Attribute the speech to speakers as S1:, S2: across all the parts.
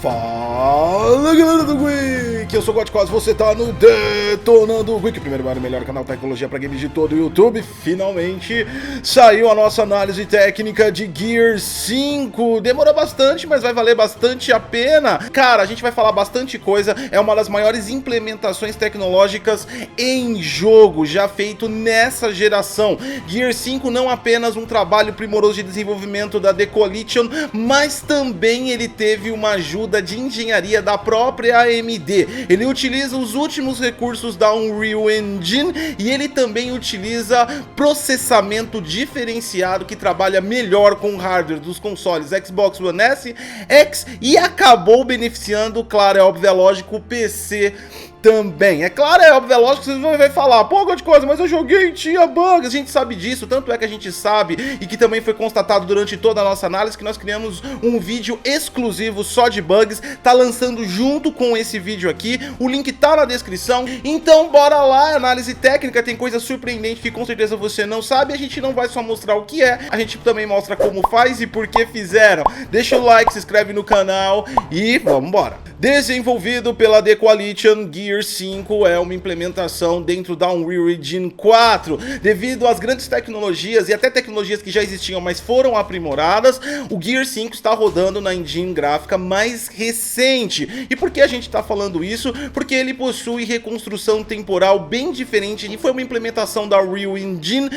S1: Fala galera do Geek, eu sou o Godcos, você tá no Detonando Geek, o primeiro e melhor canal de tecnologia pra games de todo o YouTube. Finalmente saiu a nossa análise técnica de Gear 5, demorou bastante, mas vai valer bastante a pena. Cara, a gente vai falar bastante coisa, é uma das maiores implementações tecnológicas em jogo já feito nessa geração. Gear 5 não apenas um trabalho primoroso de desenvolvimento da The Coalition, mas também ele teve uma ajuda de engenharia da própria AMD. Ele utiliza os últimos recursos da Unreal Engine e ele também utiliza processamento diferenciado que trabalha melhor com o hardware dos consoles Xbox One S, X e acabou beneficiando, claro, é óbvio, é lógico, o PC também. É claro, é óbvio, é lógico que vocês vão falar, pô, de coisa, mas eu joguei e tinha bugs. A gente sabe disso, tanto é que a gente sabe e que também foi constatado durante toda a nossa análise que nós criamos um vídeo exclusivo só de bugs, tá lançando junto com esse vídeo aqui, o link tá na descrição, então bora lá, análise técnica, tem coisa surpreendente que com certeza você não sabe, a gente não vai só mostrar o que é, a gente também mostra como faz e por que fizeram. Deixa o like, se inscreve no canal e vamos embora. Desenvolvido pela The Coalition, Gear 5 é uma implementação dentro da Unreal Engine 4. Devido às grandes tecnologias e até tecnologias que já existiam, mas foram aprimoradas, o Gear 5 está rodando na engine gráfica mais recente. E por que a gente está falando isso? Porque ele possui reconstrução temporal bem diferente e foi uma implementação da Unreal Engine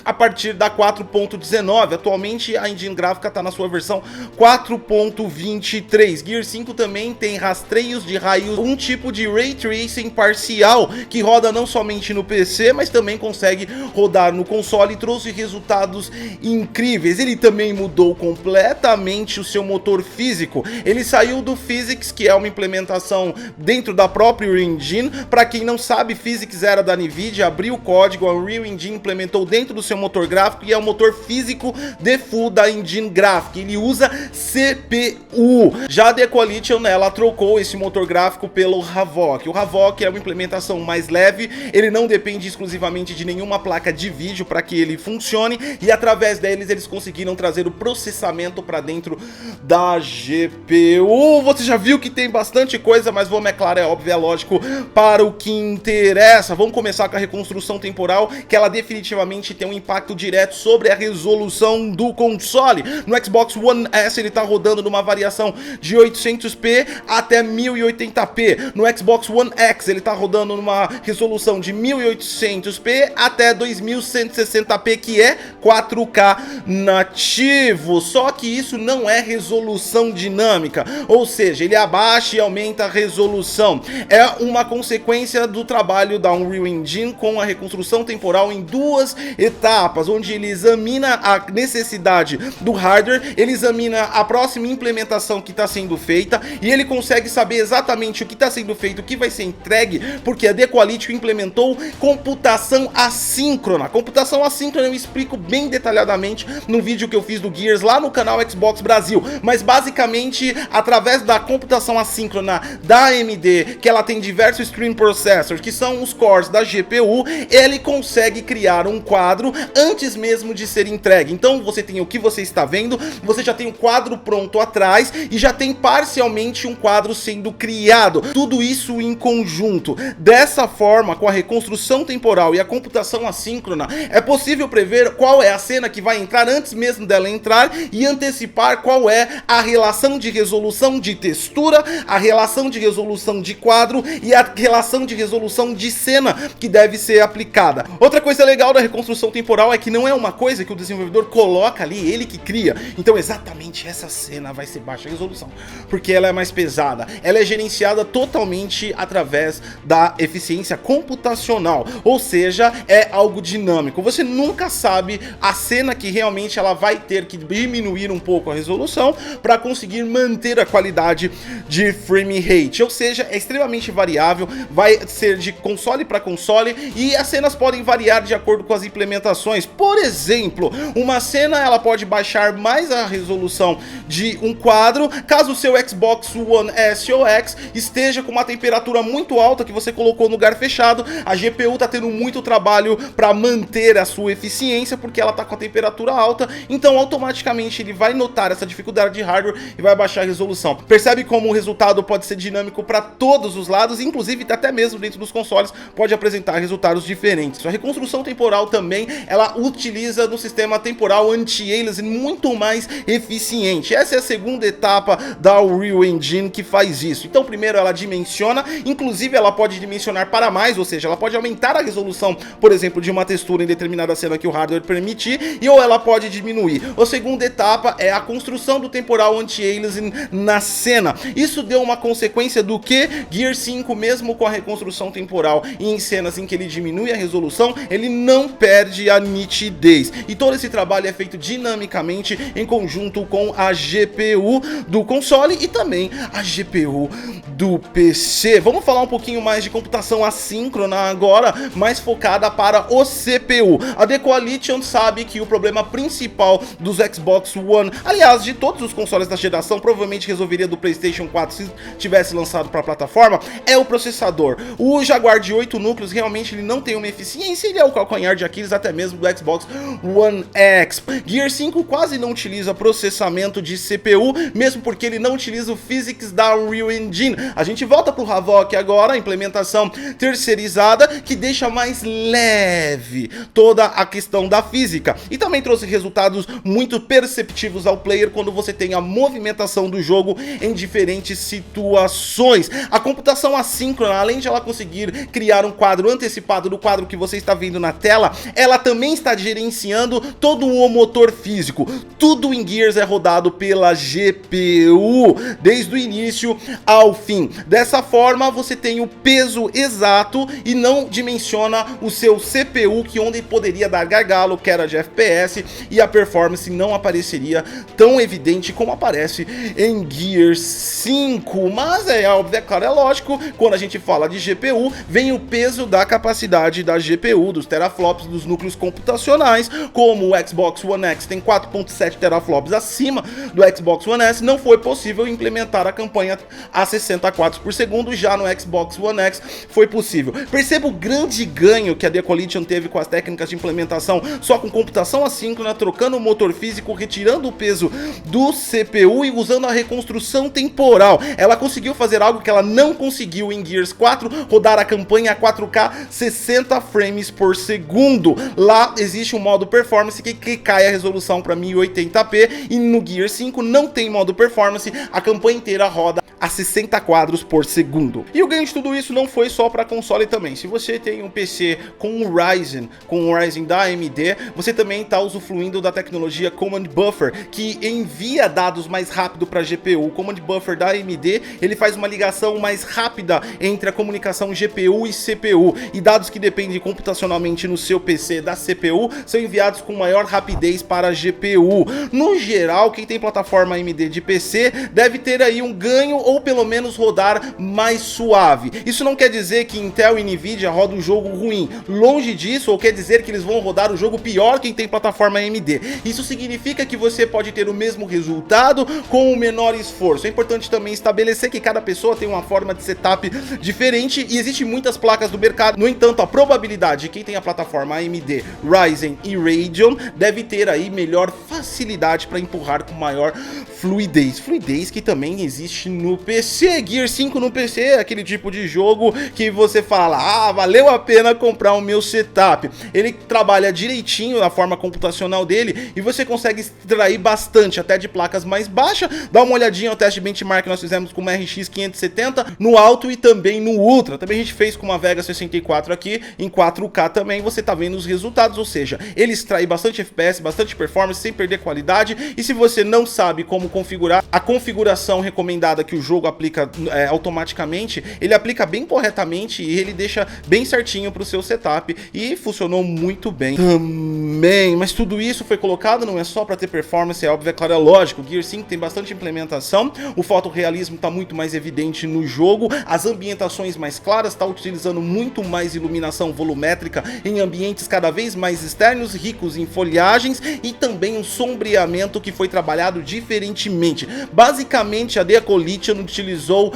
S1: a partir da 4.19. Atualmente a engine gráfica está na sua versão 4.23. Gear 5 também tem rastreios de raios, um tipo de Ray Tracing parcial que roda não somente no PC, mas também consegue rodar no console e trouxe resultados incríveis. Ele também mudou completamente o seu motor físico. Ele saiu do Physics, que é uma implementação dentro da própria Unreal Engine. Para quem não sabe, Physics era da Nvidia, abriu o código, a Unreal Engine implementou dentro do seu motor gráfico e é o motor físico default da engine gráfica. Ele usa CPU. Já a The Coalition, ela trocou esse motor gráfico pelo Havok. O Havok é uma implementação mais leve, ele não depende exclusivamente de nenhuma placa de vídeo para que ele funcione e através deles eles conseguiram trazer o processamento para dentro da GPU. Você já viu que tem bastante coisa, mas vamos, é claro, é óbvio, é lógico, para o que interessa. Vamos começar com a reconstrução temporal, que ela definitivamente tem um impacto direto sobre a resolução do console. No Xbox One S ele está rodando numa variação de 800p até 1080p. No Xbox One X ele está rodando numa resolução de 1800p até 2160p, que é 4K nativo. Só que isso não é resolução dinâmica, ou seja, ele abaixa e aumenta a resolução. É uma consequência do trabalho da Unreal Engine com a reconstrução temporal em duas etapas, onde ele examina a necessidade do hardware, ele examina a próxima implementação que está sendo feita e ele consegue saber exatamente o que está sendo feito, o que vai ser entregue, porque a The Coalition implementou computação assíncrona. Computação assíncrona eu explico bem detalhadamente no vídeo que eu fiz do Gears lá no canal Xbox Brasil, mas basicamente através da computação assíncrona da AMD, que ela tem diversos stream processors, que são os cores da GPU, ele consegue criar um quadro antes mesmo de ser entregue. Então você tem o que você está vendo, você já tem o quadro pronto atrás e já tem parcialmente um quadro sendo criado, tudo isso em conjunto. Dessa forma, com a reconstrução temporal e a computação assíncrona, é possível prever qual é a cena que vai entrar antes mesmo dela entrar e antecipar qual é a relação de resolução de textura, a relação de resolução de quadro e a relação de resolução de cena que deve ser aplicada. Outra coisa legal da reconstrução temporal é que não é uma coisa que o desenvolvedor coloca ali, ele que cria. Então exatamente essa cena vai ser baixa resolução, porque ela é mais pesada, ela é gerenciada totalmente através da eficiência computacional, ou seja, é algo dinâmico. Você nunca sabe a cena que realmente ela vai ter que diminuir um pouco a resolução para conseguir manter a qualidade de frame rate, ou seja, é extremamente variável, vai ser de console para console e as cenas podem variar de acordo com as implementações. Por exemplo, uma cena ela pode baixar mais a resolução de um quadro caso o seu Xbox One S ou X esteja com uma temperatura muito muito alta que você colocou no lugar fechado, a GPU tá tendo muito trabalho para manter a sua eficiência, porque ela tá com a temperatura alta, então automaticamente ele vai notar essa dificuldade de hardware e vai baixar a resolução. Percebe como o resultado pode ser dinâmico para todos os lados, inclusive até mesmo dentro dos consoles pode apresentar resultados diferentes. A reconstrução temporal também, ela utiliza no sistema temporal anti-aliasing muito mais eficiente. Essa é a segunda etapa da Unreal Engine que faz isso. Então primeiro ela dimensiona, inclusive ela pode dimensionar para mais, ou seja, ela pode aumentar a resolução, por exemplo, de uma textura em determinada cena que o hardware permitir, ou ela pode diminuir. A segunda etapa é a construção do temporal anti-aliasing na cena. Isso deu uma consequência do que Gear 5, mesmo com a reconstrução temporal e em cenas em que ele diminui a resolução, ele não perde a nitidez. E todo esse trabalho é feito dinamicamente em conjunto com a GPU do console e também a GPU do PC. Vamos falar um pouquinho mais de computação assíncrona agora, mais focada para o CPU. A The Coalition sabe que o problema principal dos Xbox One, aliás, de todos os consoles da geração, provavelmente resolveria do PlayStation 4 se tivesse lançado para a plataforma, é o processador. O Jaguar de 8 núcleos realmente ele não tem uma eficiência, ele é o calcanhar de Aquiles até mesmo do Xbox One X. Gear 5 quase não utiliza processamento de CPU, mesmo porque ele não utiliza o physics da Unreal Engine. A gente volta para o Havok agora, a implementação terceirizada, que deixa mais leve toda a questão da física. E também trouxe resultados muito perceptivos ao player quando você tem a movimentação do jogo em diferentes situações. A computação assíncrona, além de ela conseguir criar um quadro antecipado do quadro que você está vendo na tela, ela também está gerenciando todo o motor físico. Tudo em Gears é rodado pela GPU, desde o início ao fim. Dessa forma, você tem o peso exato e não dimensiona o seu CPU, que onde poderia dar gargalo, que era de FPS, e a performance não apareceria tão evidente como aparece em Gears 5. Mas é óbvio, é claro, é lógico, quando a gente fala de GPU, vem o peso da capacidade da GPU, dos teraflops, dos núcleos computacionais. Como o Xbox One X tem 4.7 teraflops acima do Xbox One S, não foi possível implementar a campanha a 60 quadros por segundo, já no Xbox One X foi possível. Perceba o grande ganho que a The Coalition teve com as técnicas de implementação só com computação assíncrona, trocando o motor físico, retirando o peso do CPU e usando a reconstrução temporal. Ela conseguiu fazer algo que ela não conseguiu em Gears 4, rodar a campanha a 4K 60 frames por segundo. Lá existe um modo performance que cai a resolução para 1080p e no Gears 5 não tem modo performance, a campanha inteira roda a 60 quadros por segundo. E o ganho de tudo isso não foi só para console também. Se você tem um PC com o Ryzen da AMD, você também está usufruindo da tecnologia Command Buffer, que envia dados mais rápido para a GPU. O Command Buffer da AMD, ele faz uma ligação mais rápida entre a comunicação GPU e CPU, e dados que dependem computacionalmente no seu PC da CPU são enviados com maior rapidez para a GPU. No geral, quem tem plataforma AMD de PC deve ter aí um ganho, ou pelo menos rodar mais suave. Isso não quer dizer que Intel e Nvidia rodam um jogo ruim, longe disso, ou quer dizer que eles vão rodar o jogo pior quem tem plataforma AMD. Isso significa que você pode ter o mesmo resultado com o menor esforço. É importante também estabelecer que cada pessoa tem uma forma de setup diferente e existem muitas placas do mercado. No entanto, a probabilidade de quem tem a plataforma AMD, Ryzen e Radeon deve ter aí melhor facilidade para empurrar com maior fluidez que também existe no PC. Gear 5 no PC é aquele tipo de jogo que você fala, ah, valeu a pena comprar o meu setup. Ele trabalha direitinho na forma computacional dele e você consegue extrair bastante, até de placas mais baixas. Dá uma olhadinha no teste benchmark que nós fizemos com uma RX 570 no alto e também no ultra. Também a gente fez com uma Vega 64 aqui em 4K também, você tá vendo os resultados, ou seja, ele extrai bastante FPS, bastante performance sem perder qualidade. E se você não sabe como configurar, a configuração recomendada que o jogo aplica automaticamente, ele aplica bem corretamente e ele deixa bem certinho para o seu setup e funcionou muito bem também. Mas tudo isso foi colocado não é só para ter performance, é óbvio, é claro, é lógico. O Gear 5 tem bastante implementação, o fotorrealismo está muito mais evidente no jogo, as ambientações mais claras, está utilizando muito mais iluminação volumétrica em ambientes cada vez mais externos, ricos em folhagens e também um sombreamento que foi trabalhado diferentemente. Basicamente, a The Coalition utilizou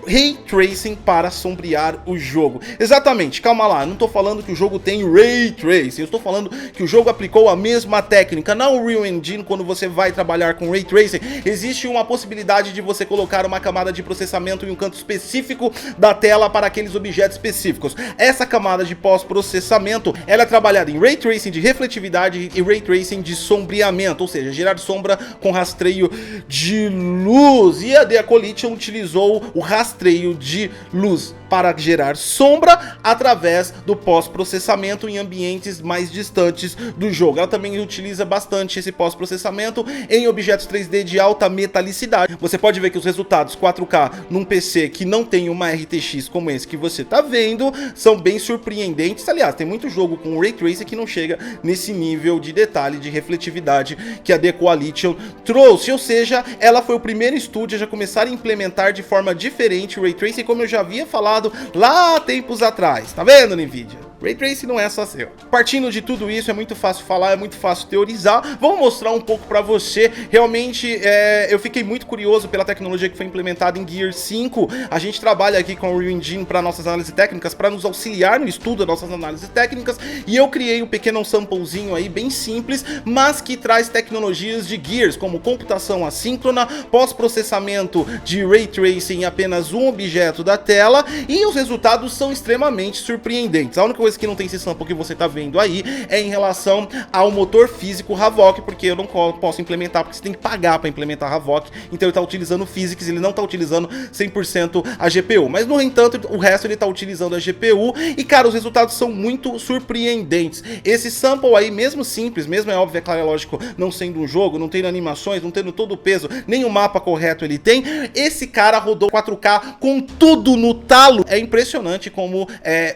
S1: Ray Tracing para sombrear o jogo. Exatamente, calma lá, não tô falando que o jogo tem Ray Tracing, eu estou falando que o jogo aplicou a mesma técnica. Na Unreal Engine, quando você vai trabalhar com Ray Tracing, existe uma possibilidade de você colocar uma camada de processamento em um canto específico da tela para aqueles objetos específicos. Essa camada de pós-processamento, ela é trabalhada em Ray Tracing de refletividade e Ray Tracing de sombreamento, ou seja, gerar sombra com rastreio de luz. E a The Coalition utilizou o rastreio de luz para gerar sombra através do pós-processamento em ambientes mais distantes do jogo. Ela também utiliza bastante esse pós-processamento em objetos 3D de alta metalicidade. Você pode ver que os resultados 4K num PC que não tem uma RTX como esse que você está vendo são bem surpreendentes. Aliás, tem muito jogo com Ray Tracing que não chega nesse nível de detalhe, de refletividade que a The Coalition trouxe. Ou seja, ela foi o primeiro estúdio a já começar a implementar de forma diferente o Ray Tracing, como eu já havia falado lá tempos atrás. Tá vendo, NVIDIA? Ray Tracing não é só seu. Partindo de tudo isso, é muito fácil falar, é muito fácil teorizar. Vamos mostrar um pouco pra você. Realmente, eu fiquei muito curioso pela tecnologia que foi implementada em Gear 5. A gente trabalha aqui com o Unreal Engine para nossas análises técnicas, para nos auxiliar no estudo das nossas análises técnicas. E eu criei um pequeno samplezinho aí, bem simples, mas que traz tecnologias de Gears, como computação assíncrona, pós-processamento de Ray Tracing em apenas um objeto da tela. E os resultados são extremamente surpreendentes. A única coisa que não tem esse sample que você tá vendo aí é em relação ao motor físico Havok, porque eu não posso implementar, porque você tem que pagar para implementar Havok, então ele tá utilizando Physics, ele não tá utilizando 100% a GPU, mas no entanto o resto ele tá utilizando a GPU e cara, os resultados são muito surpreendentes. Esse sample aí, mesmo simples, mesmo é óbvio, é claro, é lógico, não sendo um jogo, não tendo animações, não tendo todo o peso, nem o mapa correto ele tem, esse cara rodou 4K com tudo no talo. É impressionante como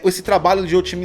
S1: esse trabalho de otimização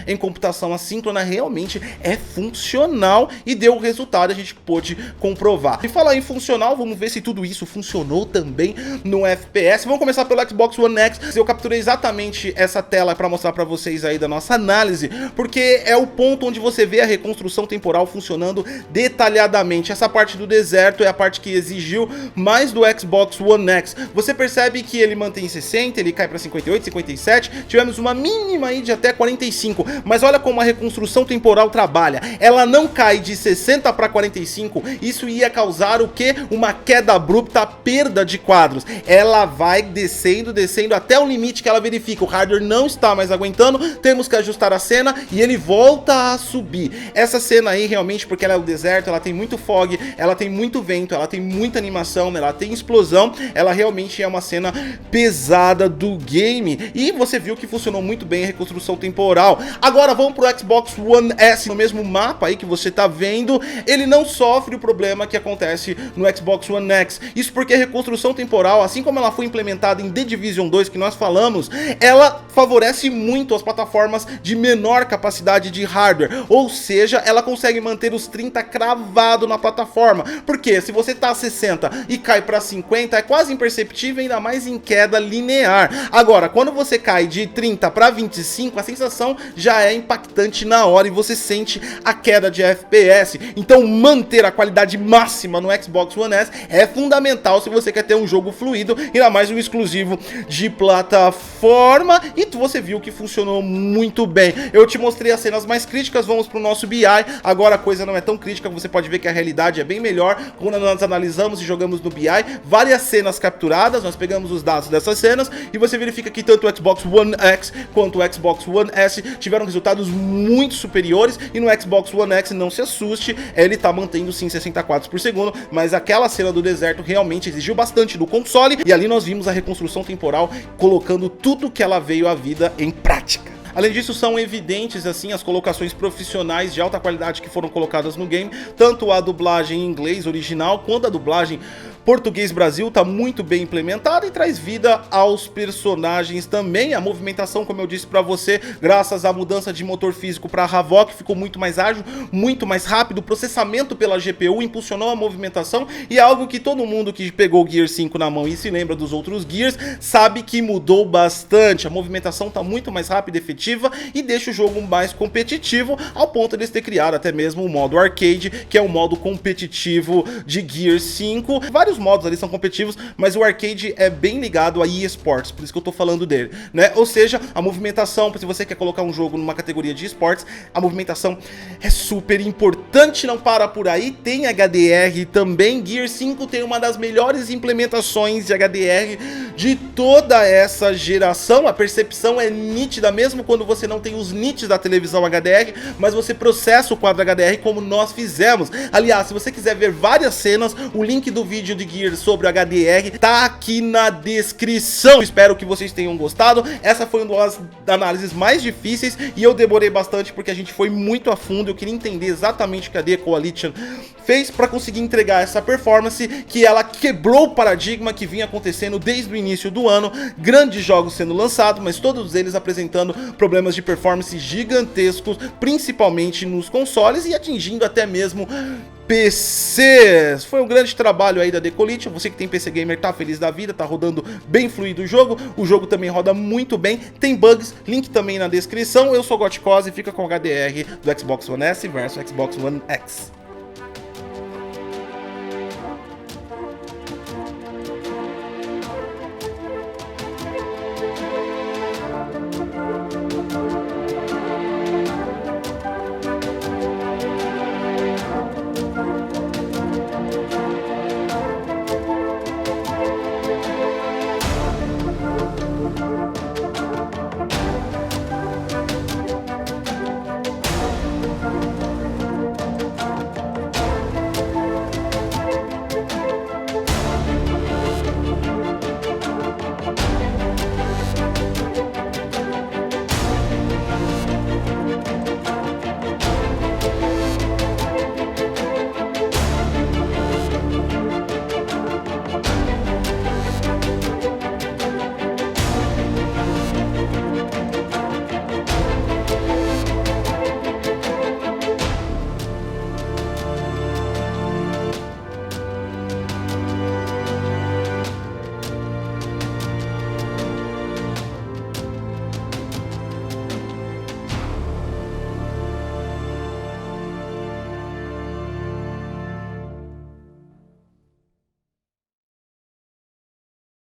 S1: em computação assíncrona realmente é funcional e deu o resultado, a gente pôde comprovar. E falar em funcional, vamos ver se tudo isso funcionou também no FPS. Vamos começar pelo Xbox One X. Eu capturei exatamente essa tela para mostrar para vocês aí da nossa análise, porque é o ponto onde você vê a reconstrução temporal funcionando detalhadamente. Essa parte do deserto é a parte que exigiu mais do Xbox One X. Você percebe que ele mantém 60, ele cai para 58, 57, tivemos uma mínima aí de até 45, mas olha como a reconstrução temporal trabalha. Ela não cai de 60 para 45, isso ia causar o que? Uma queda abrupta, perda de quadros. Ela vai descendo, descendo até o limite que ela verifica, o hardware não está mais aguentando, temos que ajustar a cena e ele volta a subir. Essa cena aí realmente, porque ela é o deserto, ela tem muito fog, ela tem muito vento, ela tem muita animação, ela tem explosão, ela realmente é uma cena pesada do game e você viu que funcionou muito bem a reconstrução temporal. Agora vamos pro Xbox One S, no mesmo mapa aí que você tá vendo, ele não sofre o problema que acontece no Xbox One X. Isso porque a reconstrução temporal, assim como ela foi implementada em The Division 2 que nós falamos, ela favorece muito as plataformas de menor capacidade de hardware, ou seja, ela consegue manter os 30 cravado na plataforma, porque se você tá a 60 e cai para 50 é quase imperceptível, ainda mais em queda linear. Agora, quando você cai de 30 para 25, a sensação já é impactante na hora e você sente a queda de FPS. Então manter a qualidade máxima no Xbox One S é fundamental se você quer ter um jogo fluido, ainda mais um exclusivo de plataforma, e você viu que funcionou muito bem. Eu te mostrei as cenas mais críticas, vamos para o nosso BI, agora a coisa não é tão crítica, você pode ver que a realidade é bem melhor. Quando nós analisamos e jogamos no BI, várias cenas capturadas, nós pegamos os dados dessas cenas e você verifica que tanto o Xbox One X quanto o Xbox One S tiveram resultados muito superiores, e no Xbox One X, não se assuste, ele tá mantendo sim 60 quadros por segundo, mas aquela cena do deserto realmente exigiu bastante do console, e ali nós vimos a reconstrução temporal colocando tudo que ela veio à vida em prática. Além disso, são evidentes assim as colocações profissionais de alta qualidade que foram colocadas no game, tanto a dublagem em inglês original quanto a dublagem português Brasil tá muito bem implementada e traz vida aos personagens também. A movimentação, como eu disse pra você, graças à mudança de motor físico para Havok, ficou muito mais ágil, muito mais rápido. O processamento pela GPU impulsionou a movimentação, e é algo que todo mundo que pegou o Gear 5 na mão e se lembra dos outros Gears sabe que mudou bastante. A movimentação tá muito mais rápida e efetiva e deixa o jogo mais competitivo, ao ponto de eles ter criado até mesmo o modo arcade, que é o modo competitivo de Gear 5. Vários vários modos ali são competitivos, mas o arcade é bem ligado a eSports, por isso que eu tô falando dele, né? Ou seja, a movimentação, se você quer colocar um jogo numa categoria de esportes, a movimentação é super importante, não para por aí, tem HDR também. Gear 5 tem uma das melhores implementações de HDR de toda essa geração, a percepção é nítida, mesmo quando você não tem os nits da televisão HDR, mas você processa o quadro HDR como nós fizemos. Aliás, se você quiser ver várias cenas, o link do vídeo de Gear sobre o HDR tá aqui na descrição. Espero que vocês tenham gostado. Essa foi uma das análises mais difíceis e eu demorei bastante porque a gente foi muito a fundo. Eu queria entender exatamente o que a The Coalition fez para conseguir entregar essa performance, que ela quebrou o paradigma que vinha acontecendo desde o início do ano. Grandes jogos sendo lançados, mas todos eles apresentando problemas de performance gigantescos, principalmente nos consoles e atingindo até mesmo PCs. Foi um grande trabalho aí da The Coalition. Você que tem PC Gamer tá feliz da vida, tá rodando bem fluido o jogo também roda muito bem, tem bugs, link também na descrição. Eu sou Gotcose e fica com o HDR do Xbox One S versus Xbox One X.